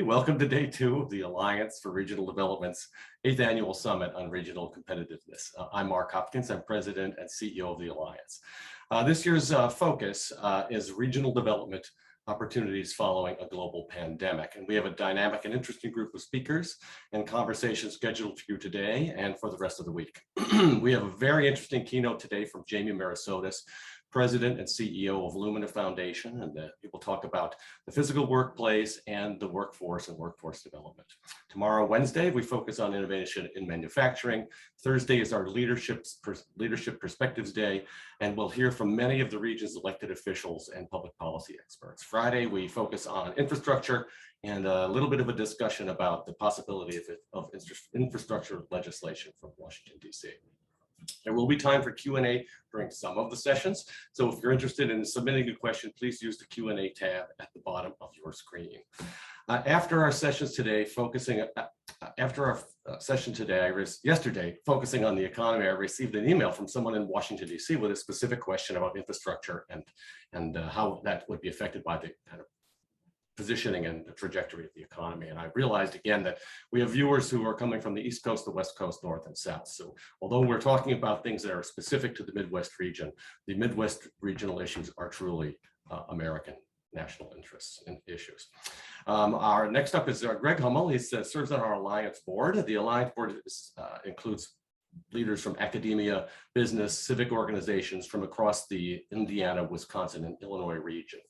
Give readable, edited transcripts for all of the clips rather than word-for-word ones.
Welcome to day two of the Alliance for Regional Development's 8th Annual Summit on Regional Competitiveness. I'm Mark Hopkins. I'm President and CEO of the Alliance. This year's focus is regional development opportunities following a global pandemic. And we have a dynamic and interesting group of speakers and conversations scheduled for you today and for the rest of the week. We have a very interesting keynote today from Jamie Merisotis, President and CEO of Lumina Foundation, and we will talk about the physical workplace and the workforce and workforce development. Tomorrow, Wednesday, we focus on innovation in manufacturing. Thursday is our Leadership Perspectives Day, and we'll hear from many of the region's elected officials and public policy experts. Friday, we focus on infrastructure and a little bit of a discussion about the possibility of infrastructure legislation from Washington, D.C. There will be time for Q&A during some of the sessions. So if you're interested in submitting a question, please use the Q&A tab at the bottom of your screen. After our sessions today, yesterday, focusing on the economy, I received an email from someone in Washington, D.C. with a specific question about infrastructure and how that would be affected by the kind of positioning and the trajectory of the economy. And I realized again that we have viewers who are coming from the East Coast, the West Coast, North and South. So although we're talking about things that are specific to the Midwest region, the Midwest regional issues are truly American national interests and issues. Our next up is Greg Hummel. He serves on our Alliance board. The Alliance board includes leaders from academia, business, civic organizations from across the Indiana, Wisconsin, and Illinois region.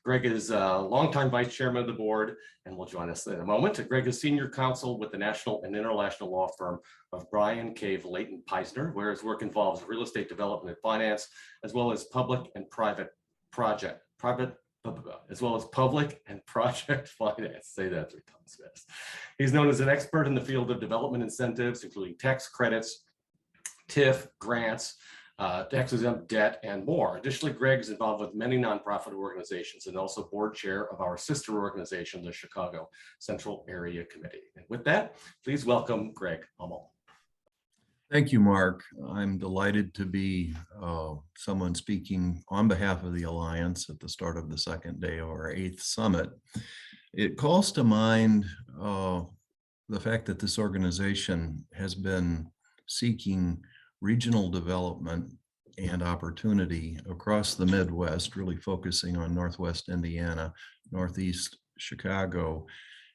Greg is a longtime vice chairman of the board and will join us in a moment. Greg is senior counsel with the national and international law firm of Bryan Cave Leighton Peisner, where his work involves real estate development and finance, as well as public and private project finance. Say that 3 times fast. He's known as an expert in the field of development incentives, including tax credits, TIF, grants, tax-exempt debt, and more. Additionally, Greg is involved with many nonprofit organizations and also board chair of our sister organization, the Chicago Central Area Committee. And with that, please welcome Greg Hummel. Thank you, Mark. I'm delighted to be someone speaking on behalf of the Alliance at the start of the second day of our 8th summit. It calls to mind the fact that this organization has been seeking regional development and opportunity across the Midwest, really focusing on Northwest Indiana, Northeast Chicago,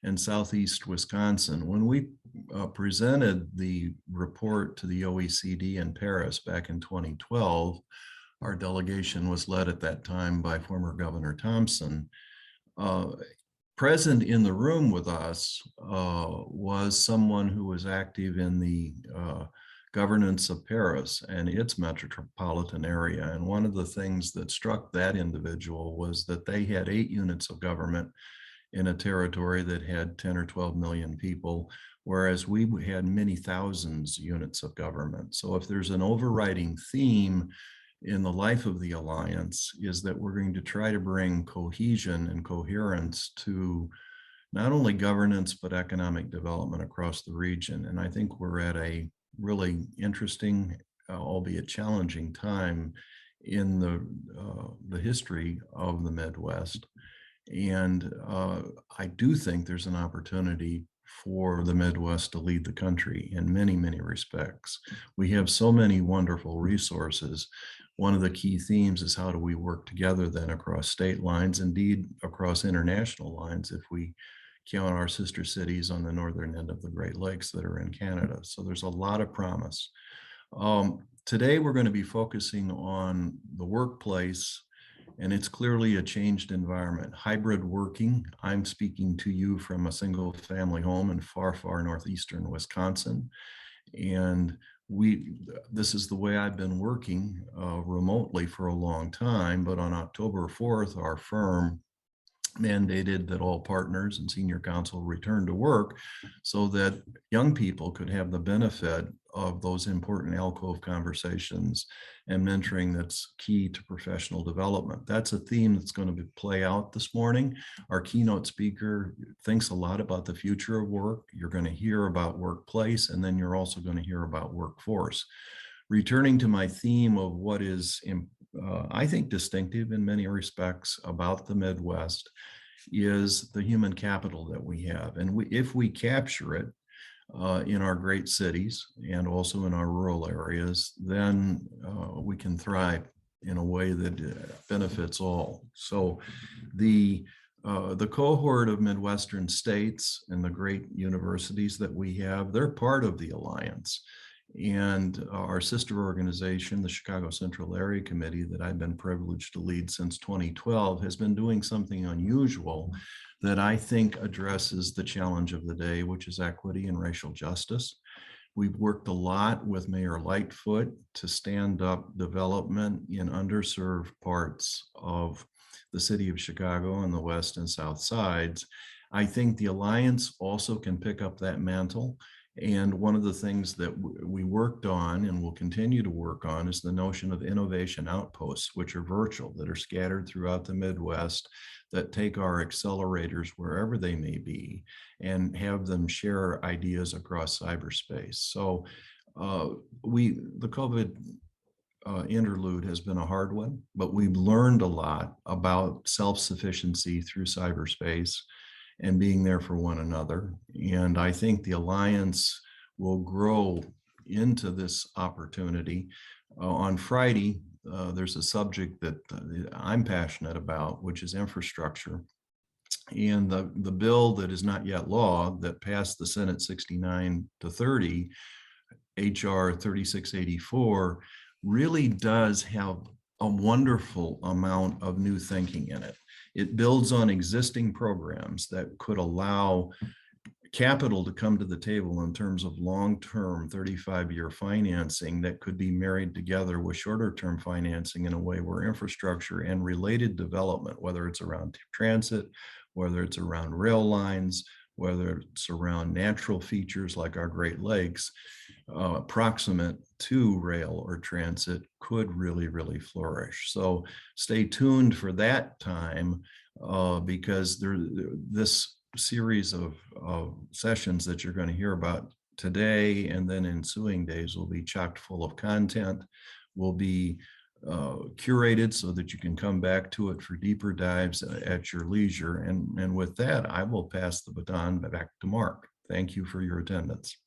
and Southeast Wisconsin. When we presented the report to the OECD in Paris back in 2012, our delegation was led at that time by former Governor Thompson. Present in the room with us was someone who was active in the governance of Paris and its metropolitan area. And one of the things that struck that individual was that they had 8 units of government in a territory that had 10 or 12 million people, whereas we had many thousands units of government. So if there's an overriding theme in the life of the Alliance, is that we're going to try to bring cohesion and coherence to not only governance, but economic development across the region. And I think we're at a really interesting, albeit challenging time in the history of the Midwest. And I do think there's an opportunity for the Midwest to lead the country in many, many respects. We have so many wonderful resources. One of the key themes is how do we work together then across state lines, indeed across international lines, if we count our sister cities on the northern end of the Great Lakes that are in Canada. So there's a lot of promise. Today, we're going to be focusing on the workplace, and it's clearly a changed environment. Hybrid working. I'm speaking to you from a single family home in far, far northeastern Wisconsin. And this is the way I've been working remotely for a long time. But on October 4th, our firm mandated that all partners and senior counsel return to work so that young people could have the benefit of those important alcove conversations and mentoring that's key to professional development. That's a theme that's going to play out this morning. Our keynote speaker thinks a lot about the future of work. You're going to hear about workplace, and then you're also going to hear about workforce. Returning to my theme of what is, I think, distinctive in many respects about the Midwest, is the human capital that we have. And if we capture it in our great cities and also in our rural areas, then we can thrive in a way that benefits all. So the cohort of Midwestern states and the great universities that we have, they're part of the Alliance. And our sister organization, the Chicago Central Area Committee, that I've been privileged to lead since 2012, has been doing something unusual that I think addresses the challenge of the day, which is equity and racial justice. We've worked a lot with Mayor Lightfoot to stand up development in underserved parts of the city of Chicago on the west and south sides. I think the Alliance also can pick up that mantle. And one of the things that we worked on and will continue to work on is the notion of innovation outposts, which are virtual, that are scattered throughout the Midwest, that take our accelerators wherever they may be and have them share ideas across cyberspace. So the COVID interlude has been a hard one, but we've learned a lot about self-sufficiency through cyberspace and being there for one another. And I think the Alliance will grow into this opportunity. On Friday, there's a subject that I'm passionate about, which is infrastructure. And the bill that is not yet law that passed the Senate 69-30, HR 3684, really does have a wonderful amount of new thinking in it. It builds on existing programs that could allow capital to come to the table in terms of long-term 35-year financing that could be married together with shorter-term financing in a way where infrastructure and related development, whether it's around transit, whether it's around rail lines, whether it's around natural features like our Great Lakes, proximate to rail or transit, could really, really flourish. So stay tuned for that time because this series of sessions that you're going to hear about today and then ensuing days will be chock full of content, will be curated so that you can come back to it for deeper dives at your leisure. And with that, I will pass the baton back to Mark. Thank you for your attendance.